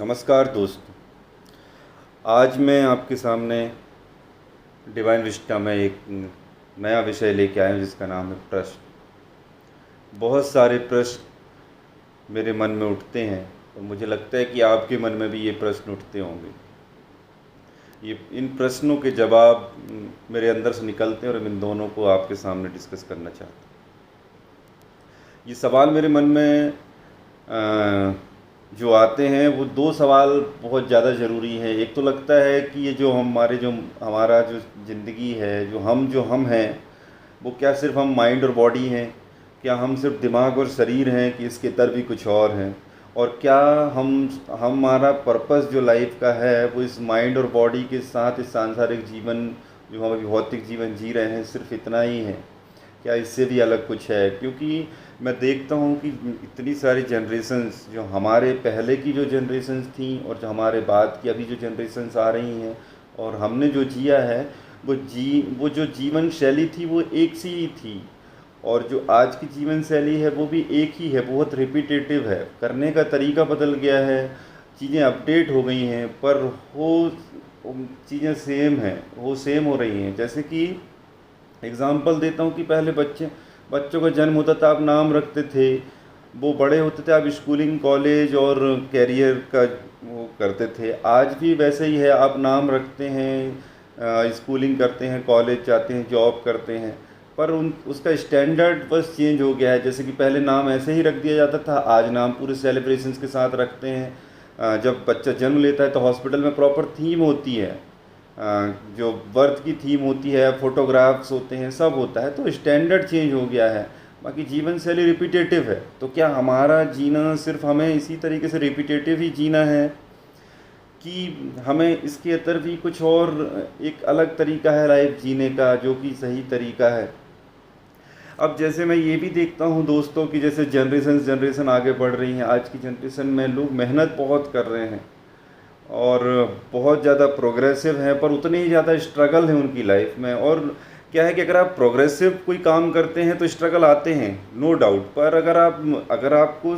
नमस्कार दोस्तों। आज मैं आपके सामने डिवाइन विस्डम में एक नया विषय लेके आया हूँ जिसका नाम है प्रश्न। बहुत सारे प्रश्न मेरे मन में उठते हैं और मुझे लगता है कि आपके मन में भी ये प्रश्न उठते होंगे। ये इन प्रश्नों के जवाब मेरे अंदर से निकलते हैं और इन दोनों को आपके सामने डिस्कस करना चाहता हूँ। ये सवाल मेरे मन में जो आते हैं वो दो सवाल बहुत ज़्यादा ज़रूरी हैं। एक तो लगता है कि ये जो हमारा जो ज़िंदगी है, जो हम हैं, वो क्या सिर्फ हम माइंड और बॉडी हैं? क्या हम सिर्फ दिमाग और शरीर हैं कि इसके तर भी कुछ और हैं? और क्या हमारा पर्पस जो लाइफ का है वो इस माइंड और बॉडी के साथ इस सांसारिक जीवन जो हम अभी भौतिक जीवन जी रहे हैं सिर्फ इतना ही है? क्या इससे भी अलग कुछ है? क्योंकि मैं देखता हूँ कि इतनी सारी जनरेशन्स, जो हमारे पहले की जो जनरेशन्स थी और जो हमारे बाद की अभी जो जनरेशन्स आ रही हैं, और हमने जो जिया है वो जो जीवन शैली थी वो एक सी ही थी, और जो आज की जीवन शैली है वो भी एक ही है, बहुत रिपीटेटिव है। करने का तरीका बदल गया है, चीज़ें अपडेट हो गई हैं, पर चीज़ें सेम हो रही हैं। जैसे कि एग्ज़ाम्पल देता हूँ कि पहले बच्चों का जन्म होता था, आप नाम रखते थे, वो बड़े होते थे, आप स्कूलिंग, कॉलेज और कैरियर का वो करते थे। आज भी वैसे ही है, आप नाम रखते हैं, स्कूलिंग करते हैं, कॉलेज जाते हैं, जॉब करते हैं, पर उसका स्टैंडर्ड बस चेंज हो गया है। जैसे कि पहले नाम ऐसे ही रख दिया जाता था, आज नाम पूरे सेलिब्रेशंस के साथ रखते हैं। जब बच्चा जन्म लेता है तो हॉस्पिटल में प्रॉपर थीम होती है, जो बर्थ की थीम होती है, फोटोग्राफ्स होते हैं, सब होता है। तो स्टैंडर्ड चेंज हो गया है, बाकी जीवन शैली रिपीटेटिव है। तो क्या हमारा जीना सिर्फ हमें इसी तरीके से रिपीटेटिव ही जीना है कि हमें इसके अंदर भी कुछ और एक अलग तरीका है लाइफ जीने का जो कि सही तरीका है? अब जैसे मैं ये भी देखता हूँ दोस्तों कि जैसे जनरेशन आगे बढ़ रही हैं, आज की जनरेशन में लोग मेहनत बहुत कर रहे हैं और बहुत ज़्यादा प्रोग्रेसिव हैं, पर उतने ही ज़्यादा स्ट्रगल है उनकी लाइफ में। और क्या है कि अगर आप प्रोग्रेसिव कोई काम करते हैं तो स्ट्रगल आते हैं, नो डाउट, पर अगर आपको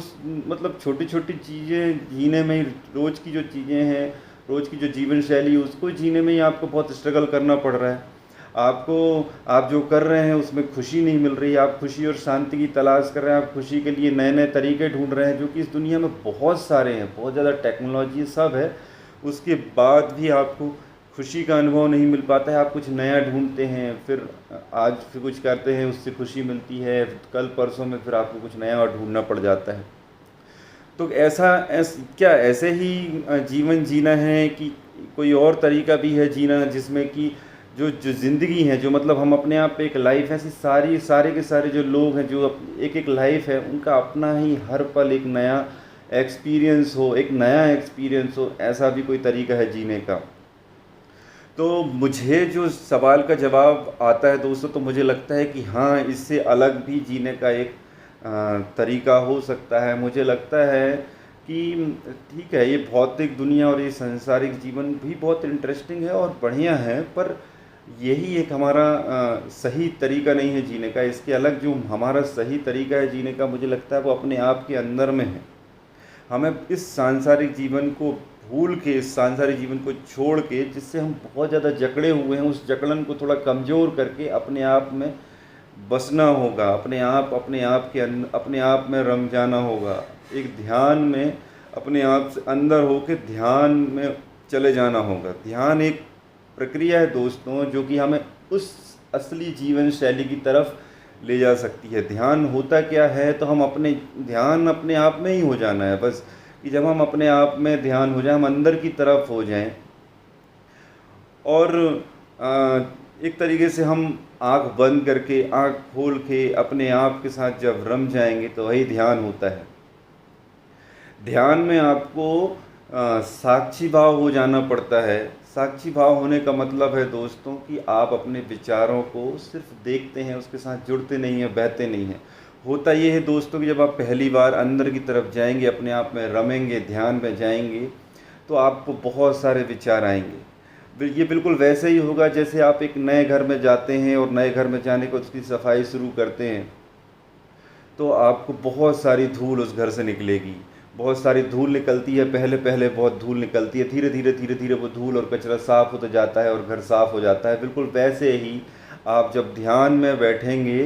मतलब छोटी छोटी चीज़ें जीने में, रोज़ की जो चीज़ें हैं, रोज़ की जो जीवन शैली, उसको जीने में ही आपको बहुत स्ट्रगल करना पड़ रहा है। आप जो कर रहे हैं उसमें खुशी नहीं मिल रही, आप खुशी और शांति की तलाश कर रहे हैं, आप खुशी के लिए नए नए तरीके ढूंढ रहे हैं, जो कि इस दुनिया में बहुत सारे हैं, बहुत ज़्यादा टेक्नोलॉजी सब है, उसके बाद भी आपको खुशी का अनुभव नहीं मिल पाता है। आप कुछ नया ढूंढते हैं, फिर आज फिर कुछ करते हैं, उससे खुशी मिलती है, कल परसों में फिर आपको कुछ नया और ढूंढना पड़ जाता है। तो क्या ऐसे ही जीवन जीना है कि कोई और तरीका भी है जीना, जिसमें कि जो ज़िंदगी है, जो मतलब हम अपने आप पे एक लाइफ है, ऐसी सारे के सारे जो लोग हैं, जो एक एक लाइफ है, उनका अपना ही हर पल एक नया एक्सपीरियंस हो, ऐसा भी कोई तरीका है जीने का? तो मुझे जो सवाल का जवाब आता है दोस्तों, तो मुझे लगता है कि हाँ, इससे अलग भी जीने का एक तरीका हो सकता है। मुझे लगता है कि ठीक है, ये भौतिक दुनिया और ये सांसारिक जीवन भी बहुत इंटरेस्टिंग है और बढ़िया है, पर यही एक हमारा सही तरीका नहीं है जीने का। इसके अलग जो हमारा सही तरीका है जीने का, मुझे लगता है वो अपने आप के अंदर में है। हमें इस सांसारिक जीवन को भूल के, इस सांसारिक जीवन को छोड़ के, जिससे हम बहुत ज़्यादा जकड़े हुए हैं, उस जकड़न को थोड़ा कमज़ोर करके अपने आप में बसना होगा, अपने आप में रम जाना होगा। एक ध्यान में अपने आप से अंदर होके ध्यान में चले जाना होगा। ध्यान एक प्रक्रिया है दोस्तों, जो कि हमें उस असली जीवन शैली की तरफ ले जा सकती है। ध्यान होता क्या है? तो ध्यान अपने आप में ही हो जाना है बस, कि जब हम अपने आप में ध्यान हो जाए, हम अंदर की तरफ हो जाएं, और एक तरीके से हम आँख बंद करके, आँख खोल के अपने आप के साथ जब रम जाएंगे, तो वही ध्यान होता है। ध्यान में आपको साक्षी भाव हो जाना पड़ता है। साक्षी भाव होने का मतलब है दोस्तों कि आप अपने विचारों को सिर्फ देखते हैं, उसके साथ जुड़ते नहीं हैं, बहते नहीं हैं। होता ये है दोस्तों कि जब आप पहली बार अंदर की तरफ जाएंगे, अपने आप में रमेंगे, ध्यान में जाएंगे, तो आपको बहुत सारे विचार आएंगे। ये बिल्कुल वैसे ही होगा जैसे आप एक नए घर में जाते हैं और नए घर में जाने को उसकी सफाई शुरू करते हैं, तो आपको बहुत सारी धूल उस घर से निकलेगी, बहुत सारी धूल निकलती है, पहले पहले बहुत धूल निकलती है, धीरे धीरे धीरे धीरे वो धूल और कचरा साफ़ होता जाता है और घर साफ़ हो जाता है। बिल्कुल वैसे ही आप जब ध्यान में बैठेंगे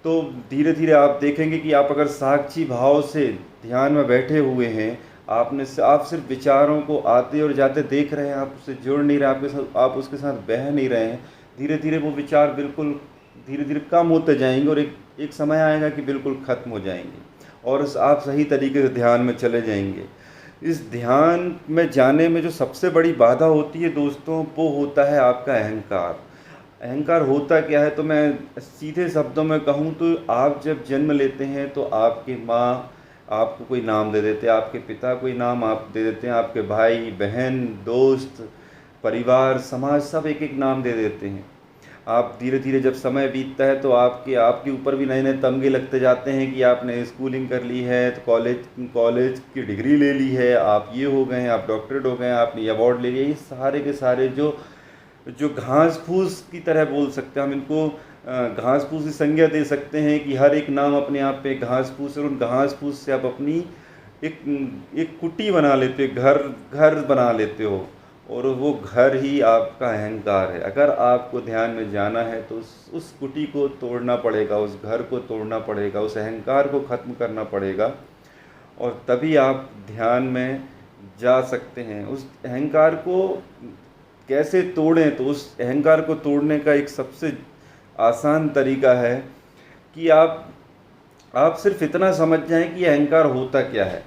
तो धीरे धीरे आप देखेंगे कि आप अगर साक्षी भाव से ध्यान में बैठे हुए हैं, आप सिर्फ विचारों को आते और जाते देख रहे हैं, आप उससे जुड़ नहीं रहे, आप उसके साथ बह नहीं रहे हैं। धीरे धीरे वो विचार बिल्कुल धीरे धीरे कम होते जाएंगे और एक समय आएगा कि बिल्कुल ख़त्म हो जाएंगे और आप सही तरीके से ध्यान में चले जाएंगे। इस ध्यान में जाने में जो सबसे बड़ी बाधा होती है दोस्तों, वो होता है आपका अहंकार। अहंकार होता क्या है, तो मैं सीधे शब्दों में कहूँ तो आप जब जन्म लेते हैं तो आपकी माँ आपको कोई नाम दे देते हैं, आपके पिता कोई नाम आप दे देते हैं, आपके भाई बहन दोस्त परिवार समाज सब एक एक नाम दे देते हैं। आप धीरे धीरे जब समय बीतता है तो आपके ऊपर भी नए नए तमगे लगते जाते हैं कि आपने स्कूलिंग कर ली है, तो कॉलेज की डिग्री ले ली है, आप ये हो गए हैं, आप डॉक्टरेट हो गए हैं, आपने अवार्ड ले लिया। ये सारे के सारे जो घास फूस की तरह बोल सकते हैं हम इनको, घास फूस की संज्ञा दे सकते हैं कि हर एक नाम अपने आप पे घास फूस, और उन घास फूस से आप अपनी एक कुटी बना लेते हो, घर बना लेते हो, और वो घर ही आपका अहंकार है। अगर आपको ध्यान में जाना है तो उस कुटी को तोड़ना पड़ेगा, उस घर को तोड़ना पड़ेगा, उस अहंकार को ख़त्म करना पड़ेगा, और तभी आप ध्यान में जा सकते हैं। उस अहंकार को कैसे तोड़ें, तो उस अहंकार को तोड़ने का एक सबसे आसान तरीका है कि आप सिर्फ इतना समझ जाएं कि अहंकार होता क्या है।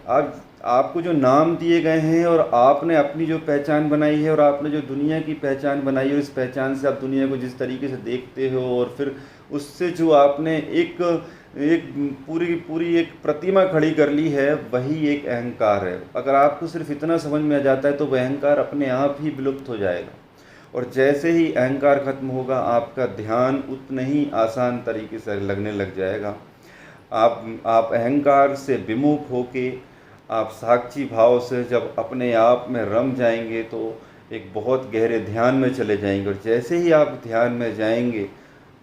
आपको जो नाम दिए गए हैं और आपने अपनी जो पहचान बनाई है और आपने जो दुनिया की पहचान बनाई है, इस पहचान से आप दुनिया को जिस तरीके से देखते हो और फिर उससे जो आपने एक पूरी एक प्रतिमा खड़ी कर ली है, वही एक अहंकार है। अगर आपको सिर्फ इतना समझ में आ जाता है तो वह अहंकार अपने आप ही विलुप्त हो जाएगा, और जैसे ही अहंकार खत्म होगा आपका ध्यान उतने ही आसान तरीके से लगने लग जाएगा। आप अहंकार से विमुख होके आप साक्षी भाव से जब अपने आप में रम जाएंगे तो एक बहुत गहरे ध्यान में चले जाएंगे, और जैसे ही आप ध्यान में जाएंगे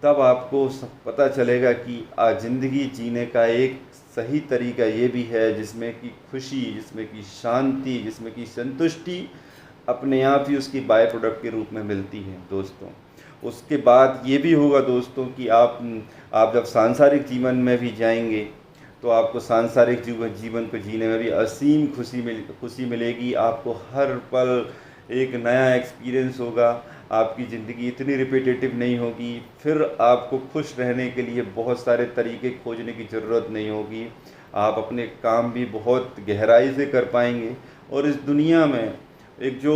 तब आपको पता चलेगा कि ज़िंदगी जीने का एक सही तरीका ये भी है जिसमें कि खुशी, जिसमें कि शांति, जिसमें कि संतुष्टि अपने आप ही उसकी बाय प्रोडक्ट के रूप में मिलती है दोस्तों। उसके बाद ये भी होगा दोस्तों कि आप जब सांसारिक जीवन में भी जाएंगे तो आपको सांसारिक जीवन को जीने में भी असीम खुशी मिलेगी। आपको हर पल एक नया एक्सपीरियंस होगा, आपकी ज़िंदगी इतनी रिपीटेटिव नहीं होगी, फिर आपको खुश रहने के लिए बहुत सारे तरीके खोजने की ज़रूरत नहीं होगी। आप अपने काम भी बहुत गहराई से कर पाएंगे, और इस दुनिया में एक जो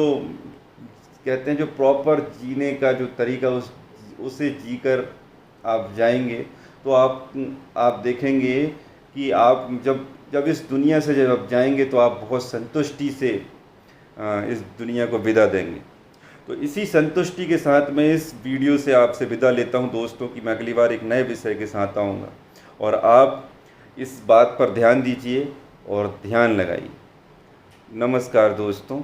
कहते हैं जो प्रॉपर जीने का जो तरीका उसे जीकर आप जाएंगे तो आप देखेंगे कि आप जब इस दुनिया से जब आप जाएंगे तो आप बहुत संतुष्टि से इस दुनिया को विदा देंगे। तो इसी संतुष्टि के साथ मैं इस वीडियो से आपसे विदा लेता हूं दोस्तों कि मैं अगली बार एक नए विषय के साथ आऊँगा, और आप इस बात पर ध्यान दीजिए और ध्यान लगाइए। नमस्कार दोस्तों।